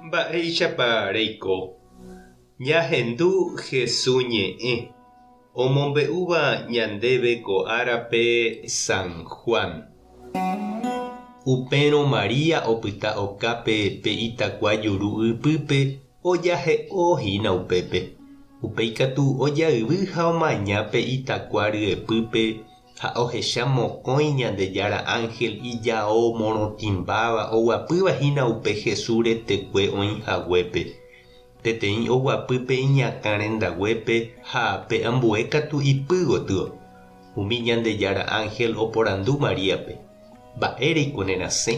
Mba'éichapa reiko. Ñahendu Jesús ñe'ẽ omombe'úva ñandéve ko árape San Juan. Upérõ María opyta okápe pe itakua juru ypýpe ojahe'õhína upépe. Upéikatu ojayvy ha omaña pe itakua ryepýpe ha ohecha mokõi Ñandejára Ángel ijao morotĩmbáva oguapývahína upe Jesús retekue oĩhaguépe. Peteĩ oguapýpe iñakã rendaguépe ha pe ambue katu ipy gotyo. Umi Ñandejára Ángel oporandu Maríape. Mba'éreiko nerasẽ.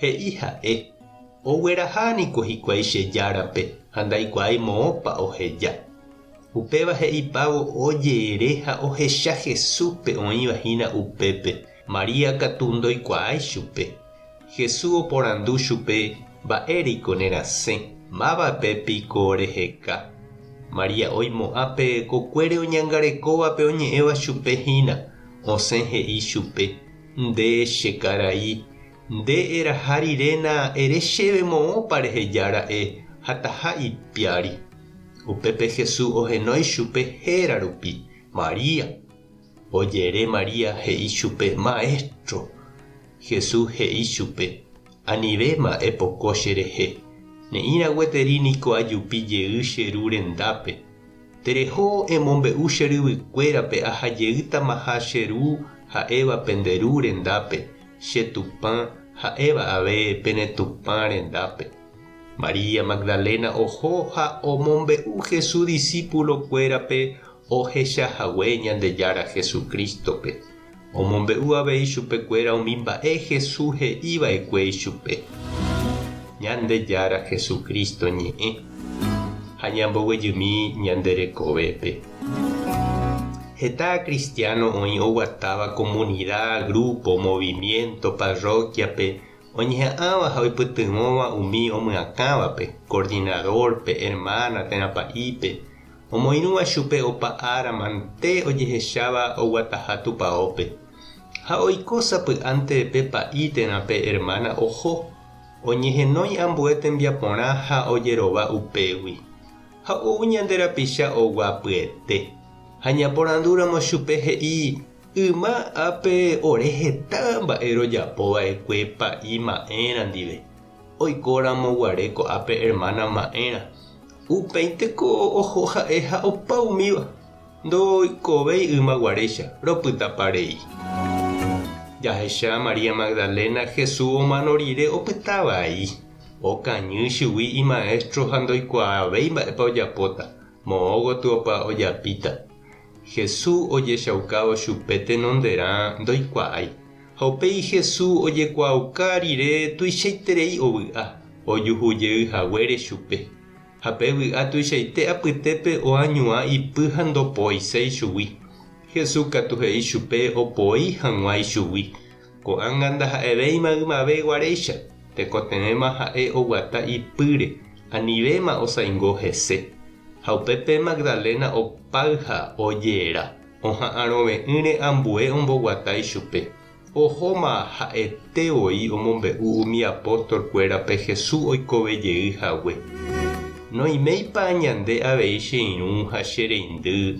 He'i ha'e. Oguerahaniko hikuái che járape ha ndaikuaái moõpa oheja. Upéva he'ipávo ojeere ha ohecha Jesúspe oĩvahína upépe. María katu ndoikuaái chupe. Jesús oporandu chupe mba'éreiko nerasẽ. Mávapepiko reheka. María oimo'ãpe kokuére oñangarekóvape oñe'ẽva chupe hína. Osẽ he'i chupe. Nde che karai. Nde eraha riréna ere chéve moõpa rehejára'e ha taha ipiári. Upépe Jesús ohenói chupe héra rupi. María. Ojere María he'i chupe Maestro. Jesús he'i chupe. Anivéma epoko cherehe. Ne'írã gueteriniko ajupi jey che ru rendápe. Tereho emombe'u che ryvykuérape ahajeýtamaha che ru ha'évape nde ru rendápe. Che tupã ha'éva ave pene tupã rendápe. María Magdalena oho ha omombe'u Jesús discípulokuérape ohechahague Ñandejára Jesucristope. Omombe'u avei chupekuéra umi mba'e Jesús he'íva'ekue chupe. Ñandejára Jesucristo ñe'ẽ ha ñamboguejymi ñanderekovépe. Heta cristiano oĩ oguatáva comunidad, grupo, movimiento, parroquiape oñeha'ãva ha oipytyvõva umi omyakãvape, coordinadorpe, hermana térãpa'ípe. Omoirũva chupe opa árama nte ojehecháva oguataha tupaópe. Ha oiko sapy'ánte pe pa'i térãpe hermana oho. Oñehenói ambue tembiaporã ha ojerova upégui. Ha ou ñanderapicha oguapyete. Ha ñaporandúramo chupe he'i yma ápe ore heta mba'e rojapova'ekue pa'i ma'érã ndive. Oikóramo guare ko ápe hermana ma'érã. Upéinteko oho ha'e ha opa umíva. Ndoikovéi yma guaréicha ropytaparei. Jahecha María Magdalena Jesús omano rire opytavai. Okañy chugui imaestro ha ndoikuaavéi mba'épa ojapóta. Moõ gotyopa ojapíta. Jesús ojechaukávo chupe tenonderã ndoikuaái. Ha upéi Jesús ojekuaauka rire tuichaiterei ovy'a. Ojuhujeyhaguére chupe. Ha pe vy'a tuichaite apytépe oañuã ipy ha ndopoiséi chugui. Jesús katu he'i chupe opoi hag̃uái chugui. Ko'ág̃a ndaha'evéima ymave guaréicha. Tekotevẽma ha'e oguata ipýre. Anivéma osãingo hese. Ha upépe Magdalena opáy ha ojéra. Oha'ãrove'ỹre ambue omboguatai chupe. Ohóma ha'etevoi omombe'u umi apóstolkuérape Jesús oikovejeyhague. Noĩméipa ñande avei che irũ ha che reindy.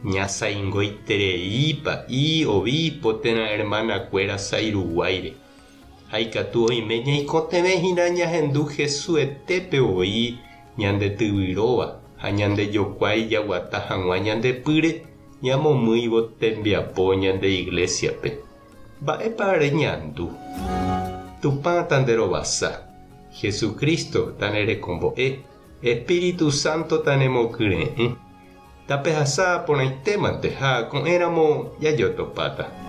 Ñasãingoiterei pa'i ovipo térã hermanakuéra sa'yruguáire. Ha ikatu oime ñaikotevẽhína ñahendu Jesús etépe voi ñandetyvyróva ha ñandejokuái jaguata hag̃ua ñandepýre ñamomýivo tembiapo ñande iglesiape. Mba'épa reñandu. Tupãta nderovasa. Jesucristo ta nerekombo'e. Espíritu Santo ta nemokyre'ỹ. Tapehasa porãitémante ha ko'ẽramo jajotopáta.